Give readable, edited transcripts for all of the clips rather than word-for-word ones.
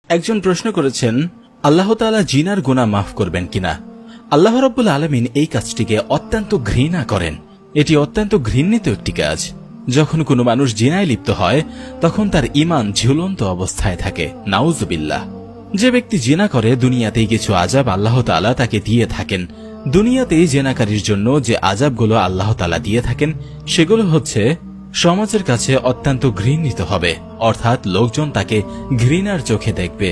একজন প্রশ্ন করেছেন, আল্লাহ তাআলা জিনার গুনাহ মাফ করবেন কিনা। আল্লাহ রাব্বুল আলামিন এই কাজটিকে অত্যন্ত ঘৃণা করেন। এটি অত্যন্ত ঘৃণিত একটি কাজ। যখন কোনো মানুষ জিনায় লিপ্ত হয় তখন তার ঈমান ঝুলন্ত অবস্থায় থাকে, নাউজুবিল্লাহ। যে ব্যক্তি জিনা করে দুনিয়াতেই কিছু আযাব আল্লাহ তাআলা তাকে দিয়ে থাকেন। দুনিয়াতেই জিনাকারীর জন্য যে আযাবগুলো আল্লাহ তাআলা দিয়ে থাকেন সেগুলো হচ্ছে সমাজের কাছে অত্যন্ত ঘৃণিত হবে, অর্থাৎ লোকজন তাকে ঘৃণার চোখে দেখবে।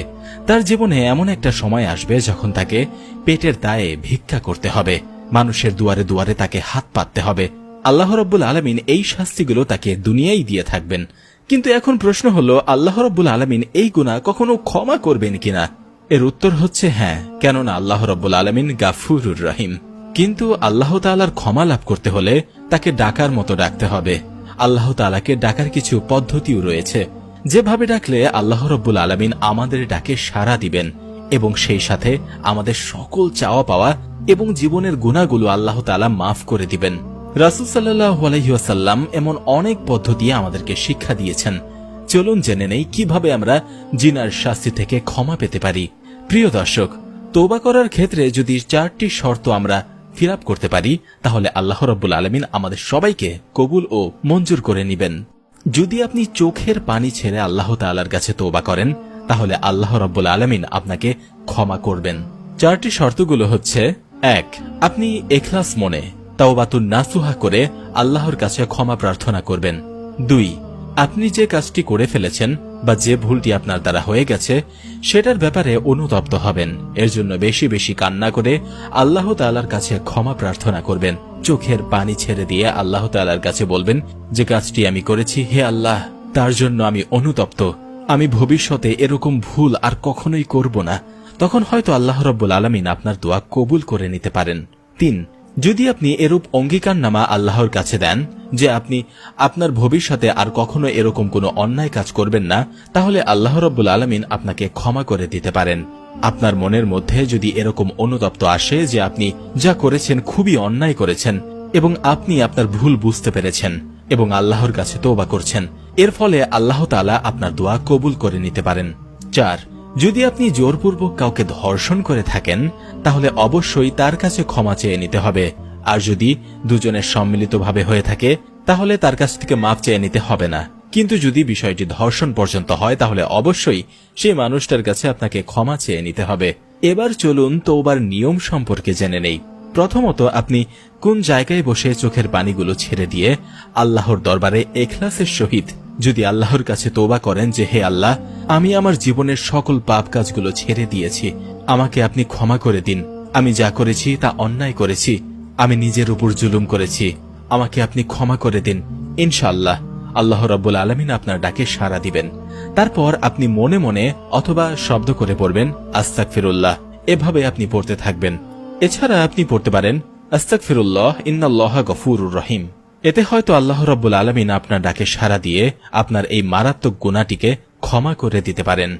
তার জীবনে এমন একটা সময় আসবে যখন তাকে পেটের দায়ে ভিক্ষা করতে হবে, মানুষের দুয়ারে দুয়ারে তাকে হাত পাততে হবে। আল্লাহ রাব্বুল আলামিন এই শাস্তিগুলো তাকে দুনিয়ায় দিয়ে থাকবেন। কিন্তু এখন প্রশ্ন হলো, আল্লাহ রাব্বুল আলামিন এই গুনাহ কখনো ক্ষমা করবেন কিনা। এর উত্তর হচ্ছে হ্যাঁ, কেননা আল্লাহ রাব্বুল আলামিন গাফুরুর রহিম। কিন্তু আল্লাহ তাআলার ক্ষমা লাভ করতে হলে তাকে ডাকার মতো ডাকতে হবে। আল্লাহ তাআলাকে ডাকার কিছু পদ্ধতিও রয়েছে, যেভাবে ডাকলে আল্লাহ রাব্বুল আলামিন আমাদের ডাকে সাড়া দিবেন এবং সেই সাথে আমাদের সকল চাওয়া পাওয়া এবং জীবনের গুনাহগুলো আল্লাহ তাআলা মাফ করে দিবেন। রাসূল সাল্লাল্লাহু আলাইহি ওয়াসাল্লাম এমন অনেক পদ্ধতি আমাদেরকে শিক্ষা দিয়েছেন। চলুন জেনে নেই কিভাবে আমরা জিনার শাস্তি থেকে ক্ষমা পেতে পারি। প্রিয় দর্শক, তওবা করার ক্ষেত্রে যদি 4টি শর্ত আমরা ফিল আপ করতে পারি তাহলে আল্লাহ রাব্বুল আলামিন আমাদের সবাইকে কবুল ও মঞ্জুর করে নেবেন। যদি আপনি চোখের পানি ছেড়ে আল্লাহ তাআলার কাছে তওবা করেন তাহলে আল্লাহ রাব্বুল আলামিন আপনাকে ক্ষমা করবেন। 4টি শর্তগুলো হচ্ছে: 1. আপনি ইখলাস মনে তাওবাতুন নাসুহা করে আল্লাহর কাছে ক্ষমা প্রার্থনা করবেন। 2. আপনি যে কাজটি করে ফেলেছেন বা যে ভুলটি আপনার দ্বারা হয়ে গেছে সেটার ব্যাপারে অনুতপ্ত হবেন। এর জন্য বেশি বেশি কান্না করে আল্লাহ তাআলার কাছে ক্ষমা প্রার্থনা করবেন। চোখের পানি ছেড়ে দিয়ে আল্লাহ তাআলার কাছে বলবেন, যে কাজটি আমি করেছি হে আল্লাহ, তার জন্য আমি অনুতপ্ত। আমি ভবিষ্যতে এরকম ভুল আর কখনোই করব না। তখন হয়তো আল্লাহ রাব্বুল আলামিন আপনার দোয়া কবুল করে নিতে পারেন। 3. যদি আপনি এরূপ অঙ্গীকারনামা আল্লাহর কাছে দেন যে আপনি আপনার ভবিষ্যতে আর কখনো এরকম কোনো অন্যায় কাজ করবেন না, তাহলে আল্লাহ রাব্বুল আলামিন আপনাকে ক্ষমা করে দিতে পারেন। আপনার মনের মধ্যে যদি এরকম অনুতপ্ত আসে যে আপনি যা করেছেন খুবই অন্যায় করেছেন এবং আপনি আপনার ভুল বুঝতে পেরেছেন এবং আল্লাহর কাছে তওবা করছেন, এর ফলে আল্লাহ তাআলা আপনার দোয়া কবুল করে নিতে পারেন। 4. যদি আপনি জোরপূর্বক কাউকে ধর্ষণ করে থাকেন তাহলে অবশ্যই তার কাছে ক্ষমা চেয়ে নিতে হবে। আর যদি দুজনের সম্মিলিতভাবে হয়ে থাকে তাহলে তার কাছ থেকে মাফ চেয়ে নিতে হবে না। কিন্তু যদি বিষয়টি ধর্ষণ পর্যন্ত হয় তাহলে অবশ্যই সেই মানুষটার কাছে আপনাকে ক্ষমা চেয়ে নিতে হবে। এবার চলুন তওবার নিয়ম সম্পর্কে জেনে নেই। প্রথমত, আপনি কোন জায়গায় বসে চোখের পানিগুলো ছেড়ে দিয়ে আল্লাহর দরবারে ইখলাসের সহিত যদি আল্লাহর কাছে তওবা করেন যে হে আল্লাহ, আমি আমার জীবনের সকল পাপ কাজগুলো ছেড়ে দিয়েছি, আমাকে আপনি ক্ষমা করে দিন। আমি যা করেছি তা অন্যায় করেছি, আমি নিজের উপর জুলুম করেছি, আমাকে আপনি ক্ষমা করে দিন। ইনশাআল্লাহ আল্লাহ রাব্বুল আলামিন আপনার ডাকে সাড়া দিবেন। তারপর আপনি মনে মনে অথবা শব্দ করে পড়বেন আস্তাগফিরুল্লাহ। এভাবে আপনি পড়তে থাকবেন। এছাড়া আপনি পড়তে পারেন আস্তাগফিরুল্লাহ ইন্নাল্লাহা গফুরুর রহিম। এতে হয়তো আল্লাহ রাব্বুল আলামিন আপনার ডাকে সাড়া দিয়ে আপনার এই মারাত্মক গুনাহটিকে ক্ষমা করে দিতে পারেন।